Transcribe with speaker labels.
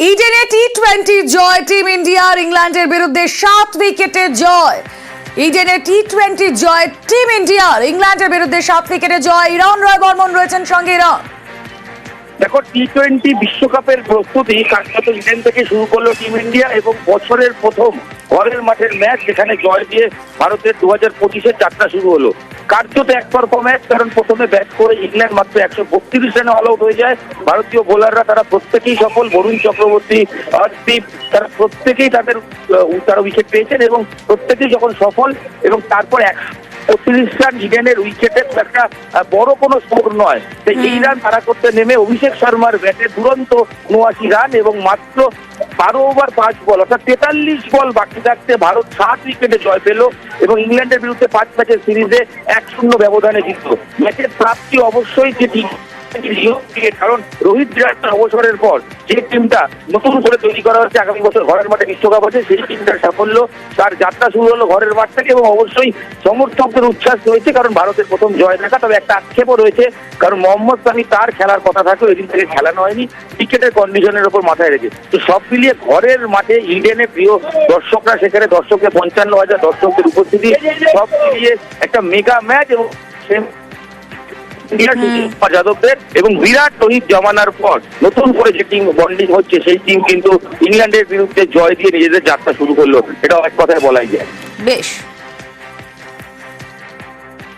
Speaker 1: ইডেনে টি-20 জয় টিম ইন্ডিয়ার, ইংল্যান্ডের বিরুদ্ধে 7 উইকেটে জয়। ইডেনে টি-20 জয় টিম ইন্ডিয়ার, ইংল্যান্ডের বিরুদ্ধে 7 উইকেটে জয়। ইরান রয় বর্মন রয়েছেন সঙ্গে। ইরান,
Speaker 2: দেখো, টি-20 বিশ্বকাপের প্রস্তুতি কার্যত ইডেন থেকে শুরু করলো টিম ইন্ডিয়া এবং বছরের প্রথম ঘরের মাঠের ম্যাচ যেখানে জয় দিয়ে ভারতের 2025-এর যাত্রা শুরু হলো। কার্যত একতরফা ম্যাচ, কারণ প্রথমে ব্যাট করে ইংল্যান্ড মাত্র 132 রানে অল আউট হয়ে যায়। ভারতীয় বোলাররা তারা প্রত্যেকেই সফল। বরুণ চক্রবর্তী, হর্ষদীপ, তারা প্রত্যেকেই তারা উইকেট পেয়েছেন এবং প্রত্যেকেই যখন সফল এবং তারপর 135 রান ইডেনের উইকেটে একটা বড় কোনো স্কোর নয়। এই রান তারা করতে নেমে অভিষেক শর্মার ব্যাটে দুরন্ত 79 রান এবং মাত্র 12 ওভার 5 বল অর্থাৎ 43 বল বাকি থাকতে ভারত 7 উইকেটে জয় পেল এবং ইংল্যান্ডের বিরুদ্ধে 5 ম্যাচের সিরিজে 1-0 ব্যবধানে জিতল। ম্যাচের প্রাপ্তি অবশ্যই যে কারণ রোহিত বিরাটের অবসরের পর যে টিমটা নতুন করে তৈরি করা হচ্ছে, আগামী বছর ঘরের মাঠে বিশ্বকাপ আছে, সেই টিমটার সাফল্য, তার যাত্রা শুরু হলো ঘরের মাঠ থেকে এবং অবশ্যই সমর্থকদের উচ্ছ্বাস রয়েছে কারণ ভারতের প্রথম জয় দেখা। তবে একটা আক্ষেপও রয়েছে, কারণ মোহাম্মদ সামি তার খেলার কথা থাকলেও এদিন থেকে খেলানো হয়নি ক্রিকেটের কন্ডিশনের উপর মাথায় রেখে। তো সব মিলিয়ে ঘরের মাঠে ইডেনে প্রিয় দর্শকরা, সেখানে দর্শকদের 55,000 দর্শকদের উপস্থিতি, সব মিলিয়ে একটা মেগা ম্যাচ এবং যাদবদের এবং বিরাট রোহিত জমানার পর নতুন করে যে টিম বন্ডিং হচ্ছে, সেই টিম কিন্তু ইংল্যান্ডের বিরুদ্ধে জয় দিয়ে নিজেদের যাত্রা শুরু করলো, এটা এক কথায় বলাই যায়।
Speaker 1: বেশ।